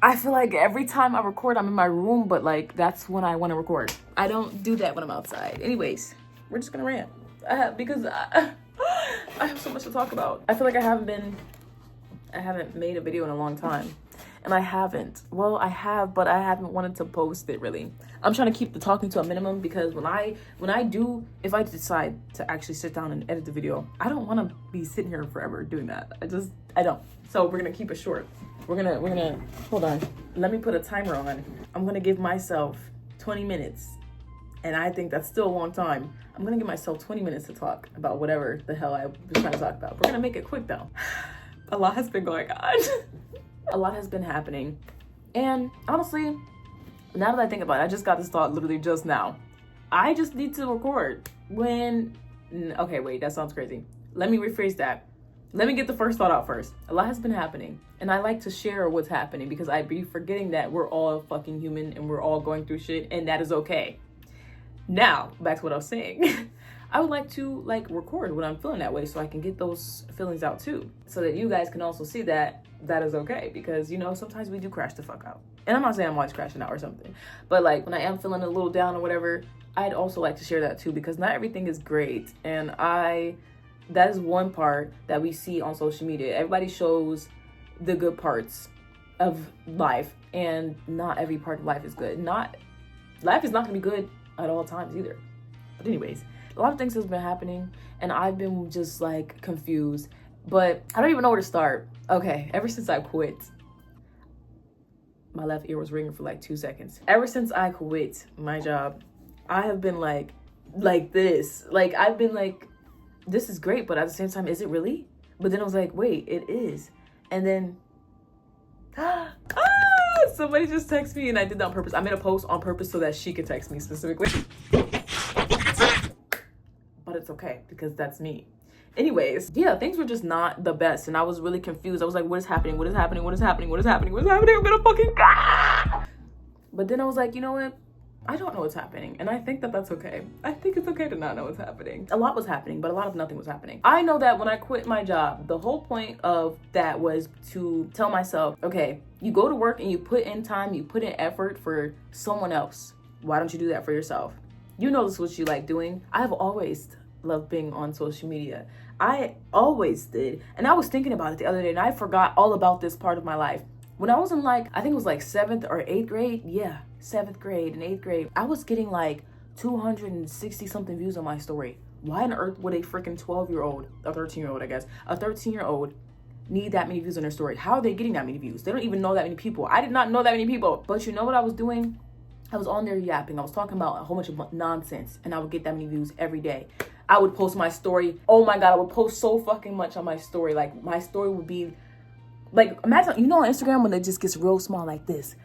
I feel like every time I record, I'm in my room, but like that's when I want to record. I don't do that when I'm outside. Anyways, we're just gonna rant because I have so much to talk about. I feel like I haven't made a video in a long time. And I haven't. Well, I have, but I haven't wanted to post it really. I'm trying to keep the talking to a minimum because if I decide to actually sit down and edit the video, I don't want to be sitting here forever doing that. I don't. So we're gonna keep it short. We're gonna hold on. Let me put a timer on. I'm gonna give myself 20 minutes. And I think that's still a long time. I'm gonna give myself 20 minutes to talk about whatever the hell I was trying to talk about. We're gonna make it quick though. A lot has been going on. A lot has been happening. And honestly, now that I think about it, I just got this thought literally just now. I just need to record okay, wait, that sounds crazy. Let me rephrase that. Let me get the first thought out first. A lot has been happening. And I like to share what's happening because I be forgetting that we're all fucking human and we're all going through shit and that is okay. Now, back to what I was saying. I would like to record when I'm feeling that way so I can get those feelings out too. So that you guys can also see that is okay. Because, sometimes we do crash the fuck out. And I'm not saying I'm always crashing out or something. But when I am feeling a little down or whatever, I'd also like to share that too. Because not everything is great. And that is one part that we see on social media. Everybody shows the good parts of life. And not every part of life is good. Life is not going to be good at all times either. But anyways, a lot of things has been happening and I've been just confused, but I don't even know where to start. Okay, ever since I quit, my left ear was ringing for 2 seconds. Ever since I quit my job, I have been like this. I've been this is great, but at the same time, is it really? But then I was like, wait, it is. And then, somebody just texted me and I did that on purpose. I made a post on purpose so that she could text me specifically. But it's okay because that's me. Anyways, yeah, things were just not the best and I was really confused. I was like, what is happening? What is happening? What is happening? What is happening? What is happening? I'm gonna fucking die. But then I was like, you know what? I don't know what's happening. And I think that that's okay. I think it's okay to not know what's happening. A lot was happening, but a lot of nothing was happening. I know that when I quit my job, the whole point of that was to tell myself, okay, you go to work and you put in time, you put in effort for someone else. Why don't you do that for yourself? You know this is what you like doing. I've always loved being on social media. I always did. And I was thinking about it the other day and I forgot all about this part of my life. When I was in I think it was 7th or 8th grade. Yeah, 7th grade and 8th grade. I was getting 260 something views on my story. Why on earth would a freaking 12-year-old, a 13-year-old, I guess, a 13-year-old need that many views on their story? How are they getting that many views? They don't even know that many people. I did not know that many people. But you know what I was doing? I was on there yapping. I was talking about a whole bunch of nonsense and I would get that many views every day. I would post my story. Oh my God, I would post so fucking much on my story. My story would be imagine, on Instagram when it just gets real small like this.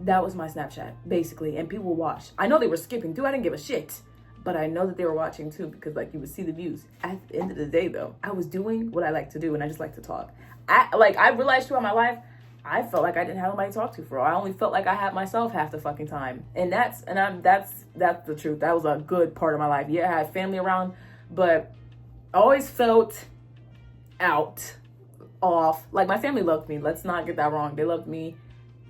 That was my Snapchat, basically. And people would watch. I know they were skipping through. I didn't give a shit. But I know that they were watching too because you would see the views. At the end of the day though, I was doing what I like to do and I just like to talk. I realized throughout my life, I felt like I didn't have anybody to talk to for. I only felt like I had myself half the fucking time. And that's the truth. That was a good part of my life. Yeah, I had family around, but I always felt off. My family loved me. Let's not get that wrong. They loved me.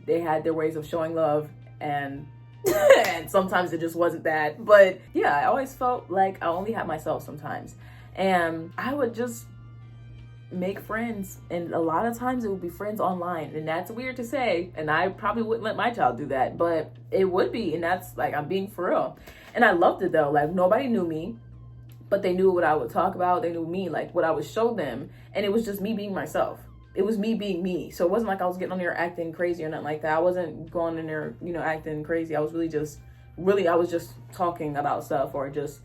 They had their ways of showing love and and sometimes it just wasn't that. But yeah, I always felt like I only had myself sometimes. And I would just make friends, and a lot of times it would be friends online, and that's weird to say, and I probably wouldn't let my child do that, but it would be, and that's I'm being for real. And I loved it though. Nobody knew me, but they knew what I would talk about. They knew me, what I would show them, and it was just me being myself. It was me being me. So it wasn't like I was getting on there acting crazy or nothing like that. I wasn't going in there, acting crazy. I was I was just talking about stuff or just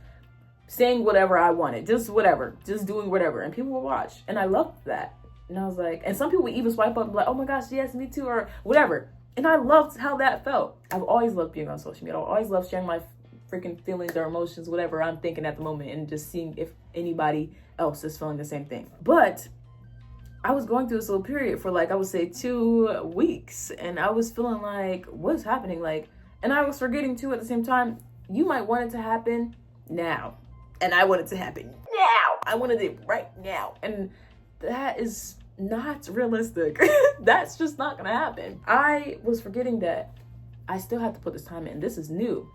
saying whatever I wanted, just whatever, just doing whatever, and people would watch, and I loved that. And I was like, and some people would even swipe up and be like, oh my gosh, yes, me too, or whatever. And I loved how that felt. I've always loved being on social media. I've always loved sharing my freaking feelings or emotions, whatever I'm thinking at the moment, and just seeing if anybody else is feeling the same thing. But I was going through this little period for I would say 2 weeks, and I was feeling what's happening? And I was forgetting too at the same time, you might want it to happen now. And I want it to happen now. I wanted it right now. And that is not realistic. That's just not gonna happen. I was forgetting that I still have to put this time in. This is new.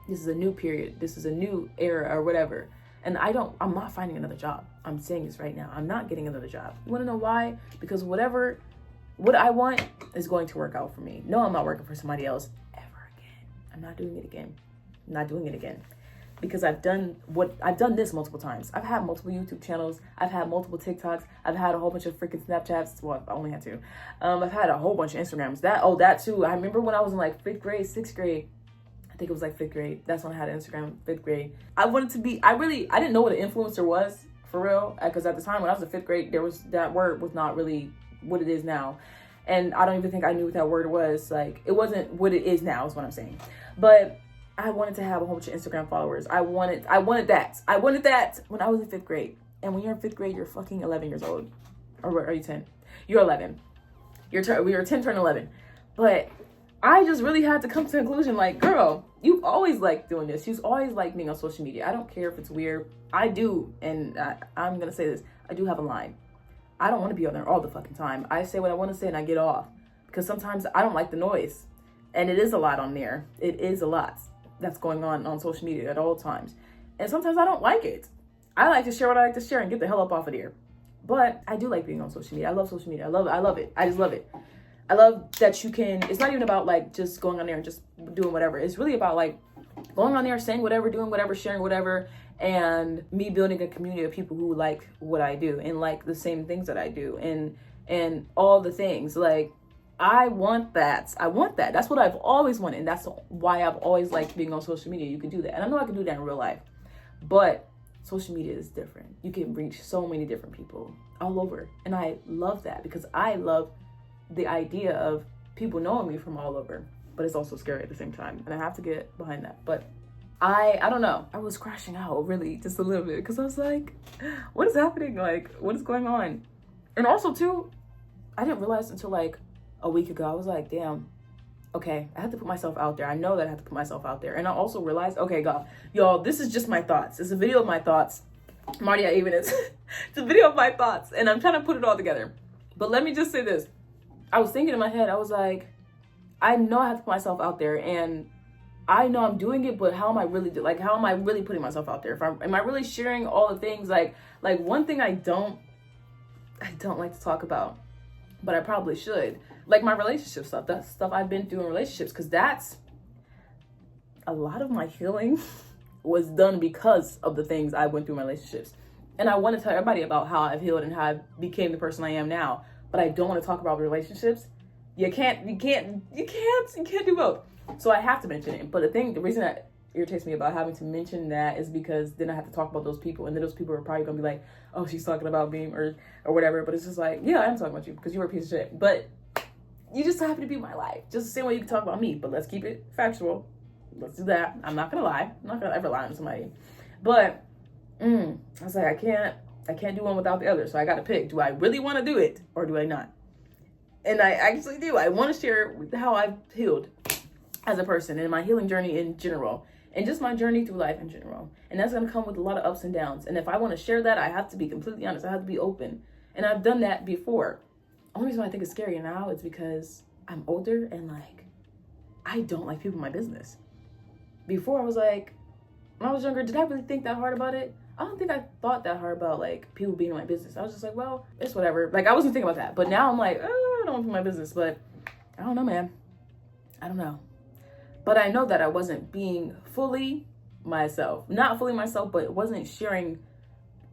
This is a new period. This is a new era or whatever. And I'm not finding another job. I'm saying this right now. I'm not getting another job. You wanna know why? Because what I want is going to work out for me. No, I'm not working for somebody else ever again. I'm not doing it again. I'm not doing it again. Because I've done this multiple times. I've had multiple YouTube channels. I've had multiple TikToks. I've had a whole bunch of freaking Snapchats. Well, I only had two. I've had a whole bunch of Instagrams. That too. I remember when I was in like 5th grade, 6th grade. I think it was like 5th grade. That's when I had an Instagram, 5th grade. I didn't know what an influencer was for real. Because at the time when I was in 5th grade, that word was not really what it is now. And I don't even think I knew what that word was. Like, it wasn't what it is now is what I'm saying. But I wanted to have a whole bunch of Instagram followers. I wanted that. I wanted that when I was in 5th grade. And when you're in 5th grade, you're fucking 11 years old. Or are you 10? You're 11. We were 10 turn 11. But I just really had to come to the conclusion, like, girl, you've always liked doing this. You've always liked being on social media. I don't care if it's weird. I do. And I'm going to say this. I do have a line. I don't want to be on there all the fucking time. I say what I want to say and I get off. Because sometimes I don't like the noise. And it is a lot on there. It is a lot that's going on social media at all times. And sometimes I don't like it. I like to share what I like to share and get the hell up off of here. But I do like being on social media. I love social media. I love it. I just love it. I love that you can, it's not even about like just going on there and just doing whatever. It's really about like going on there, saying whatever, doing whatever, sharing whatever, and me building a community of people who like what I do and like the same things that I do and all the things. Like, I want that. That's what I've always wanted. And that's why I've always liked being on social media. You can do that. And I know I can do that in real life. But social media is different. You can reach so many different people all over. And I love that because I love the idea of people knowing me from all over. But it's also scary at the same time. And I have to get behind that. But I don't know. I was crashing out really just a little bit because I was like, what is happening? Like, what is going on? And also too, I didn't realize until like a week ago, I was like, damn, okay, I have to put myself out there. I know that I have to put myself out there. And I also realized, okay, y'all, this is just my thoughts. It's a video of my thoughts. Martia even is. It's a video of my thoughts. And I'm trying to put it all together. But let me just say this. I was thinking in my head, I was like, I know I have to put myself out there. And I know I'm doing it, but how am I really putting myself out there? Am I really sharing all the things? Like one thing I don't like to talk about, but I probably should. Like my relationship stuff, that stuff I've been through in relationships, because that's a lot of my healing was done because of the things I went through in relationships. And I want to tell everybody about how I've healed and how I became the person I am now. But I don't want to talk about relationships. You can't do both. So I have to mention it. But the reason that irritates me about having to mention that is because then I have to talk about those people, and then those people are probably gonna be like, oh, she's talking about me or whatever. But it's just like, yeah, I'm talking about you because you were a piece of shit. But you just happen to be my life. Just the same way you can talk about me, but let's keep it factual. Let's do that. I'm not gonna lie. I'm not gonna ever lie on somebody. But I was like, I can't do one without the other. So I gotta pick. Do I really want to do it or do I not? And I actually do. I want to share how I've healed as a person and my healing journey in general, and just my journey through life in general. And that's gonna come with a lot of ups and downs. And if I want to share that, I have to be completely honest. I have to be open. And I've done that before. Only reason why I think it's scary now is because I'm older and like, I don't like people in my business. Before I was like, when I was younger, did I really think that hard about it? I don't think I thought that hard about like people being in my business. I was just like, well, it's whatever. Like I wasn't thinking about that. But now I'm like, oh, I don't want people in my business. But I don't know, man. I don't know. But I know that I wasn't being fully myself. Not fully myself, but wasn't sharing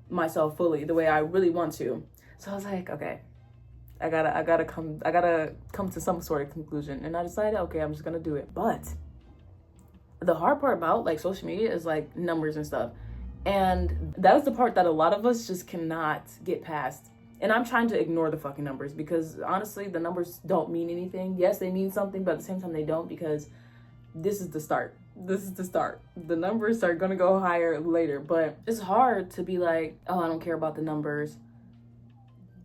myself fully the way I really want to. So I was like, okay, I gotta come to some sort of conclusion. And I decided, okay, I'm just gonna do it. But the hard part about like social media is like numbers and stuff. And that is the part that a lot of us just cannot get past. And I'm trying to ignore the fucking numbers because honestly, the numbers don't mean anything. Yes, they mean something, but at the same time they don't, because this is the start. This is the start. The numbers are gonna go higher later, but it's hard to be like, oh, I don't care about the numbers.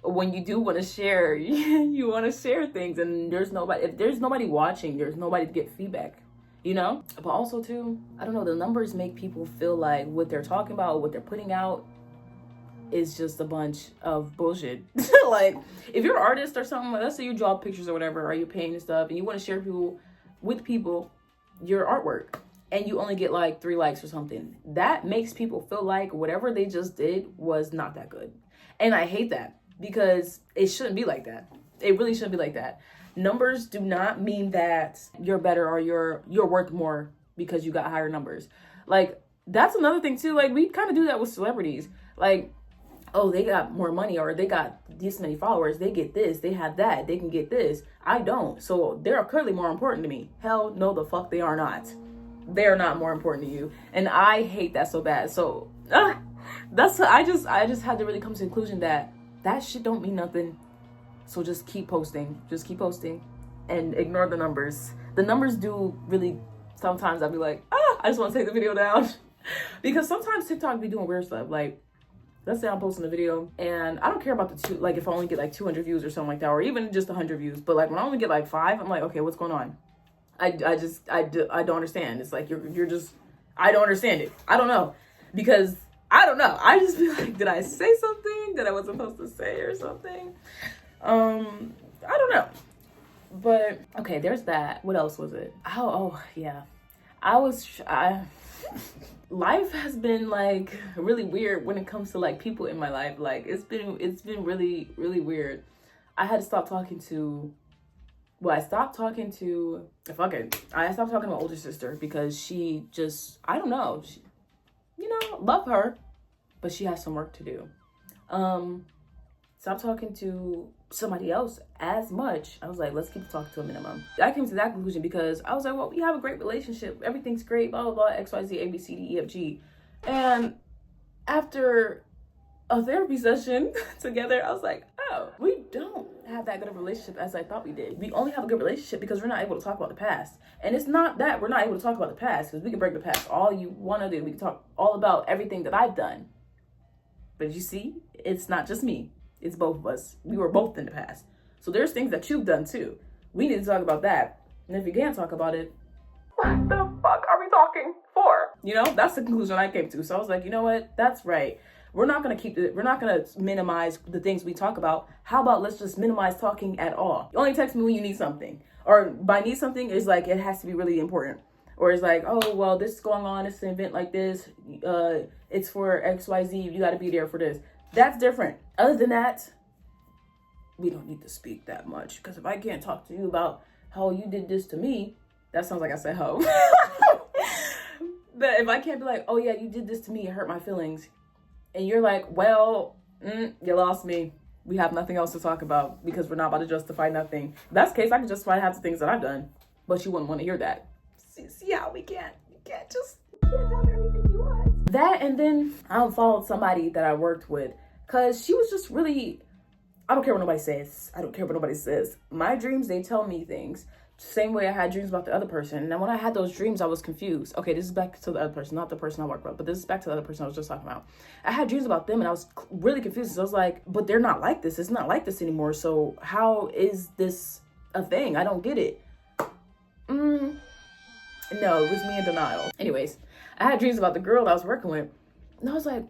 When you do want to share, you want to share things, and if there's nobody watching, there's nobody to get feedback, you know? But also too, I don't know, the numbers make people feel like what they're talking about, what they're putting out, is just a bunch of bullshit. Like, if you're an artist or something, let's say you draw pictures or whatever, or you're painting stuff, and you want to share with people your artwork, and you only get like 3 likes or something, that makes people feel like whatever they just did was not that good. And I hate that, because it shouldn't be like that. It really shouldn't be like that. Numbers do not mean that you're better or you're worth more because you got higher numbers. Like, that's another thing too. Like, we kind of do that with celebrities. Like, oh, they got more money, or they got this many followers, they get this, they have that, they can get this. I don't. So they're clearly more important to me. Hell no, the fuck they are not. They're not more important to you. And I hate that so bad. So that's what I just had to really come to the conclusion that shit don't mean nothing. So just keep posting. Just keep posting and ignore the numbers. The numbers do really, sometimes I'll be like, I just want to take the video down. Because sometimes TikTok be doing weird stuff. Like, let's say I'm posting a video and I don't care about like if I only get like 200 views or something like that, or even just 100 views. But like when I only get like 5, I'm like, okay, what's going on? I don't understand. It's like you're just, I don't understand it. I don't know. Because I don't know. I just feel like, did I say something that I wasn't supposed to say or something? I don't know. But okay, there's that. What else was it? Oh yeah. Life has been like really weird when it comes to like people in my life. Like it's been really, really weird. I stopped talking to my older sister because she just, I don't know, she, love her, but she has some work to do. Stop talking to somebody else as much. I was like, let's keep talking to a minimum. I came to that conclusion because I was like, well, we have a great relationship. Everything's great, blah, blah, blah, X, Y, Z, A, B, C, D, E, F, G. And after a therapy session together, I was like, oh, we don't have that good of a relationship as I thought we did. We only have a good relationship because we're not able to talk about the past. And it's not that we're not able to talk about the past, because we can break the past all you want to do. We can talk all about everything that I've done. But you see, it's not just me. It's both of us. We were both in the past. So there's things that you've done too. We need to talk about that. And if you can't talk about it, what the fuck are we talking for? That's the conclusion I came to. So I was like, you know what? That's right. We're not going to minimize the things we talk about. How about let's just minimize talking at all? You only text me when you need something. Or by need something is like, it has to be really important. Or it's like, oh, well, this is going on. It's an event like this. It's for XYZ. You got to be there for this. That's different. Other than that, we don't need to speak that much. Because if I can't talk to you about how you did this to me, that sounds like I said ho. But if I can't be like, oh yeah, you did this to me, it hurt my feelings. And you're like, well, you lost me. We have nothing else to talk about because we're not about to justify nothing. If that's the case, I can justify half the things that I've done. But you wouldn't want to hear that. See how you can't have everything you want. That, and then I unfollowed somebody that I worked with because she was just really, I don't care what nobody says. My dreams, they tell me things. Same way I had dreams about the other person. And then when I had those dreams, I was confused. Okay, this is back to the other person, not the person I work with, but this is back to the other person I was just talking about. I had dreams about them and I was really confused. So I was like, but they're not like this. It's not like this anymore. So how is this a thing? I don't get it. No, it was me in denial. Anyways, I had dreams about the girl that I was working with. And I was like,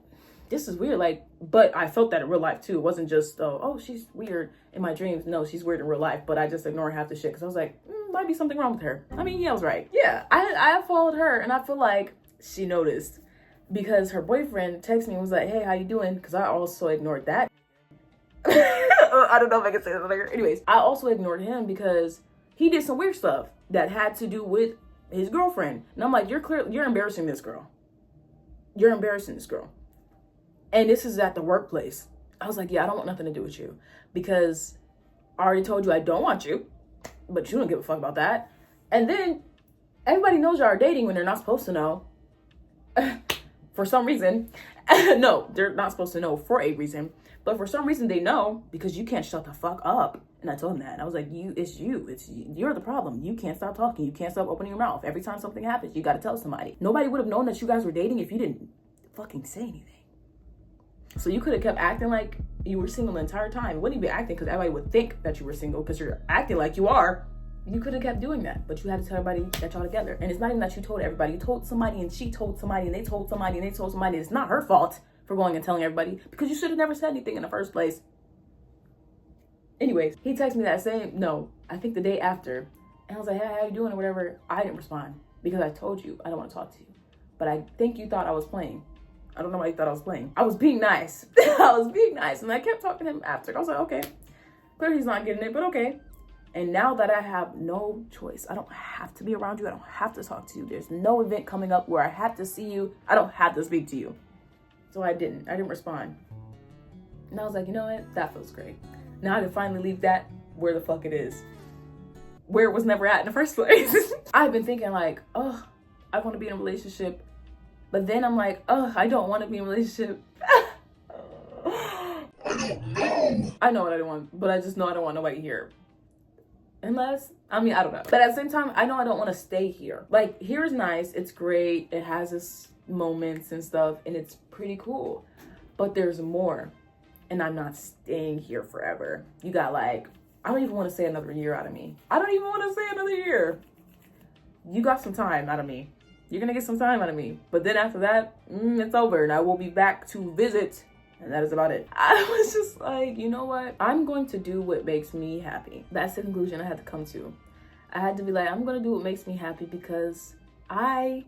this is weird. Like, but I felt that in real life too. It wasn't just, oh, she's weird in my dreams. No, she's weird in real life. But I just ignored half the shit because I was like, might be something wrong with her. I mean, yeah, I was right. Yeah, I followed her and I feel like she noticed because her boyfriend texted me and was like, hey, how you doing? Because I also ignored that. I don't know if I can say that later. Anyways, I also ignored him because he did some weird stuff that had to do with his girlfriend. And I'm like, you're embarrassing this girl. You're embarrassing this girl. And this is at the workplace. I was like, yeah, I don't want nothing to do with you because I already told you I don't want you, but you don't give a fuck about that. And then everybody knows y'all are dating when they're not supposed to know. For some reason. No, they're not supposed to know for a reason. But for some reason they know because you can't shut the fuck up. And I told him that. And I was like, you're the problem. You can't stop talking. You can't stop opening your mouth. Every time something happens, you got to tell somebody. Nobody would have known that you guys were dating if you didn't fucking say anything. So you could have kept acting like you were single the entire time. You wouldn't even be acting because everybody would think that you were single because you're acting like you are. You could have kept doing that, but you had to tell everybody that y'all together. And it's not even that you told everybody. You told somebody and she told somebody and they told somebody and they told somebody. It's not her fault for going and telling everybody, because you should have never said anything in the first place. Anyways, he texted me I think the day after. And I was like, hey, how you doing or whatever. I didn't respond because I told you I don't want to talk to you. But I think you thought I was playing. I don't know why you thought I was playing. I was being nice. I was being nice. And I kept talking to him after. I was like, okay. Clearly he's not getting it, but okay. And now that I have no choice, I don't have to be around you. I don't have to talk to you. There's no event coming up where I have to see you. I don't have to speak to you. So I didn't respond. And I was like, you know what? That feels great. Now I can finally leave that where the fuck it is. Where it was never at in the first place. I've been thinking like, oh, I want to be in a relationship. But then I'm like, oh, I don't want to be in a relationship. I don't know. I know what I don't want, but I just know I don't want nobody here. Unless, I don't know. But at the same time, I know I don't want to stay here. Like, here is nice. It's great. It has its moments and stuff, and it's pretty cool. But there's more. And I'm not staying here forever. You got like, I don't even want to say another year out of me. I don't even want to say another year. You got some time out of me. You're going to get some time out of me. But then after that, it's over. And I will be back to visit. And that is about it. I was just like, you know what? I'm going to do what makes me happy. That's the conclusion I had to come to. I had to be like, I'm going to do what makes me happy because I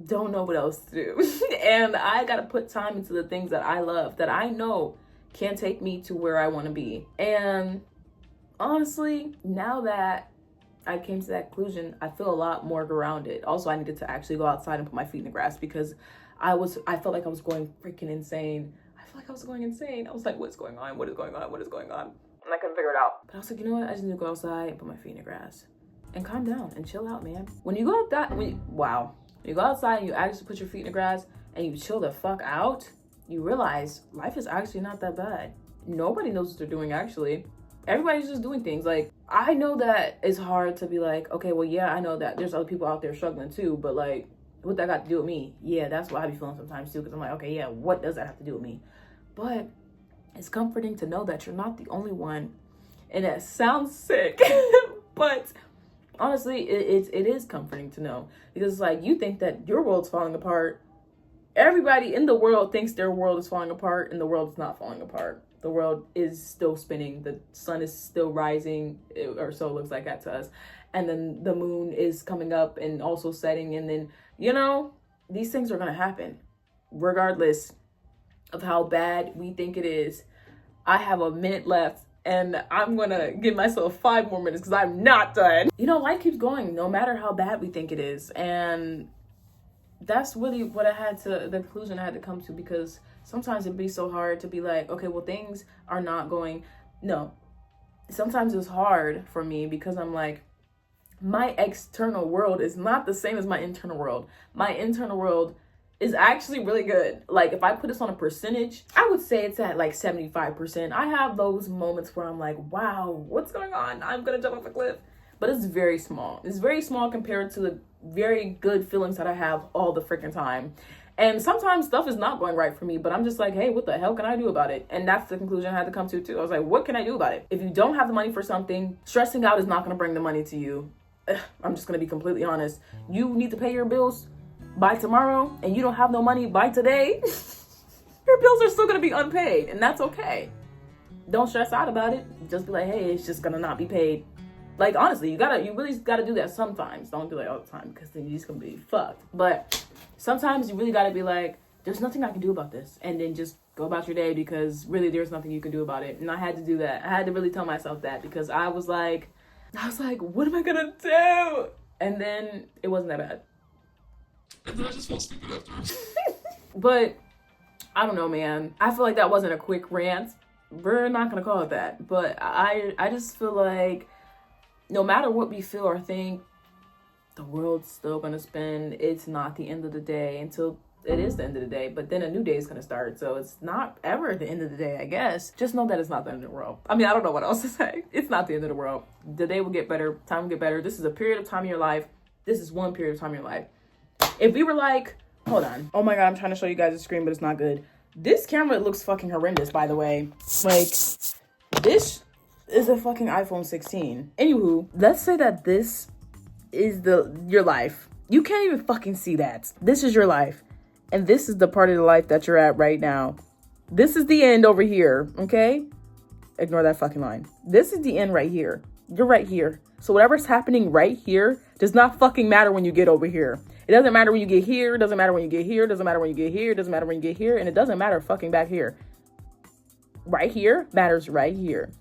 don't know what else to do. And I got to put time into the things that I love, that I know can take me to where I want to be. And honestly, now that I came to that conclusion, I feel a lot more grounded. Also, I needed to actually go outside and put my feet in the grass because I felt like I was going freaking insane. I was like, what's going on? What is going on? What is going on? And I couldn't figure it out. But I was like, you know what? I just need to go outside and put my feet in the grass and calm down and chill out, man. When you go you go outside and you actually put your feet in the grass and you chill the fuck out, you realize life is actually not that bad. Nobody knows what they're doing, actually. Everybody's just doing things. Like, I know that it's hard to be like, okay, well, yeah, I know that there's other people out there struggling too, but like, what that got to do with me? Yeah, that's what I be feeling sometimes too, because I'm like, okay, yeah, what does that have to do with me? But it's comforting to know that you're not the only one. And that sounds sick, but honestly, it is comforting to know, because like, you think that your world's falling apart. Everybody in the world thinks their world is falling apart, and the world is not falling apart. The world is still spinning. The sun is still rising, or so it looks like that to us. And then the moon is coming up and also setting. And then, you know, these things are going to happen regardless of how bad we think it is. I have a minute left and I'm going to give myself 5 more minutes because I'm not done. You know, life keeps going no matter how bad we think it is. And that's really what the conclusion I had to come to, because sometimes it'd be so hard to be like, okay, well, things are not going. No, sometimes it's hard for me because I'm like, my external world is not the same as my internal world. My internal world is actually really good. Like, if I put this on a percentage, I would say it's at like 75%. I have those moments where I'm like, wow, what's going on? I'm gonna jump off a cliff. But it's very small. It's very small compared to the very good feelings that I have all the freaking time. And sometimes stuff is not going right for me, but I'm just like, hey, what the hell can I do about it? And that's the conclusion I had to come to too. I was like, what can I do about it? If you don't have the money for something, stressing out is not gonna bring the money to you. I'm just gonna be completely honest. You need to pay your bills by tomorrow and you don't have no money by today. Your bills are still gonna be unpaid, and that's okay. Don't stress out about it. Just be like, hey, it's just gonna not be paid. Like, honestly, you really gotta do that sometimes. Don't do it all the time, because then you're just gonna be fucked. But sometimes you really gotta be like, there's nothing I can do about this, and then just go about your day, because really there's nothing you can do about it. And I had to do that. I had to really tell myself that, because I was like, what am I gonna do? And then it wasn't that bad. And then I just felt stupid after. But I don't know, man. I feel like that wasn't a quick rant. We're not gonna call it that. But I just feel like no matter what we feel or think, the world's still gonna spin. It's not the end of the day until it is the end of the day. But then a new day is gonna start. So it's not ever the end of the day, I guess. Just know that it's not the end of the world. I mean, I don't know what else to say. It's not the end of the world. The day will get better. Time will get better. This is a period of time in your life. This is one period of time in your life. If we were like, hold on. Oh my God, I'm trying to show you guys the screen, but it's not good. This camera looks fucking horrendous, by the way. Like, this is a fucking iPhone 16. Anywho, let's say that this is your life. You can't even fucking see that. This is your life. And this is the part of the life that you're at right now. This is the end over here, okay? Ignore that fucking line. This is the end right here. You're right here. So whatever's happening right here does not fucking matter when you get over here. It doesn't matter when you get here. It doesn't matter when you get here. It doesn't matter when you get here. It doesn't matter when you get here. And it doesn't matter fucking back here. Right here matters right here.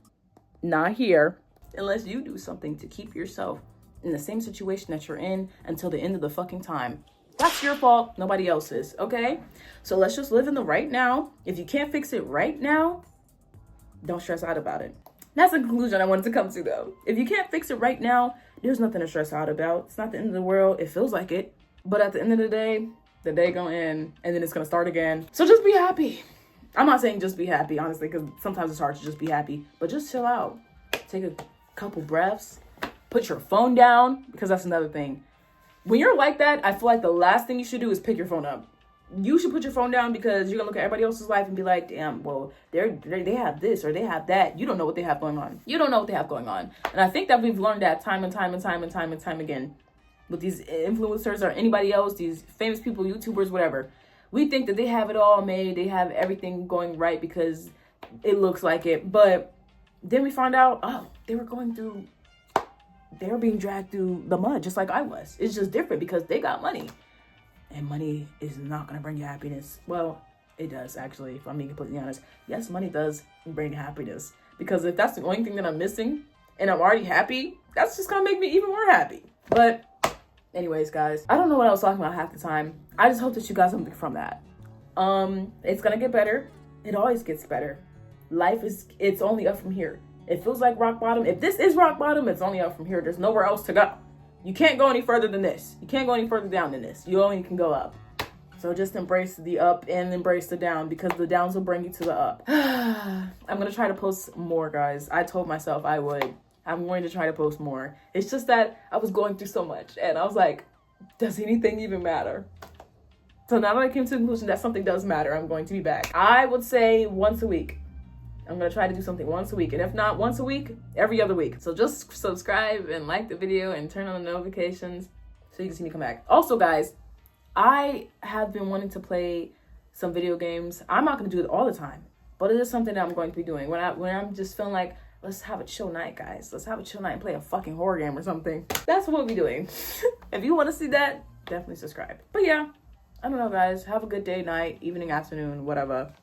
Not here. Unless you do something to keep yourself in the same situation that you're in until the end of the fucking time. That's your fault, nobody else's, okay? So let's just live in the right now. If you can't fix it right now, don't stress out about it. That's the conclusion I wanted to come to, though. If you can't fix it right now, there's nothing to stress out about. It's not the end of the world. It feels like it. But at the end of the day gonna end, and then it's gonna start again. So just be happy. I'm not saying just be happy, honestly, because sometimes it's hard to just be happy. But just chill out. Take a couple breaths. Put your phone down, because that's another thing. When you're like that, I feel like the last thing you should do is pick your phone up. You should put your phone down because you're gonna look at everybody else's life and be like, damn, well, they have this or they have that. You don't know what they have going on. You don't know what they have going on. And I think that we've learned that time and time again with these influencers or anybody else, these famous people, YouTubers, whatever. We think that they have it all made. They have everything going right because it looks like it. But then we find out, oh, they were being dragged through the mud just like I was. It's just different because they got money. And money is not going to bring you happiness. Well, it does, actually, if I'm being completely honest. Yes, money does bring happiness. Because if that's the only thing that I'm missing and I'm already happy, that's just going to make me even more happy. But anyways, guys, I don't know what I was talking about half the time. I just hope that you got something from that. It's going to get better. It always gets better. It's only up from here. It feels like rock bottom. If this is rock bottom, it's only up from here. There's nowhere else to go. You can't go any further than this. You can't go any further down than this. You only can go up. So just embrace the up and embrace the down because the downs will bring you to the up. I'm going to try to post more, guys. I told myself I would. I'm going to try to post more. It's just that I was going through so much and I was like, does anything even matter? So now that I came to the conclusion that something does matter, I'm going to be back. I would say once a week. I'm going to try to do something once a week. And if not once a week, every other week. So just subscribe and like the video and turn on the notifications so you can see me come back. Also, guys, I have been wanting to play some video games. I'm not going to do it all the time, but it is something that I'm going to be doing. When I'm just feeling like, let's have a chill night, guys. Let's have a chill night and play a fucking horror game or something. That's what we'll be doing. If you want to see that, definitely subscribe. But yeah, I don't know, guys. Have a good day, night, evening, afternoon, whatever.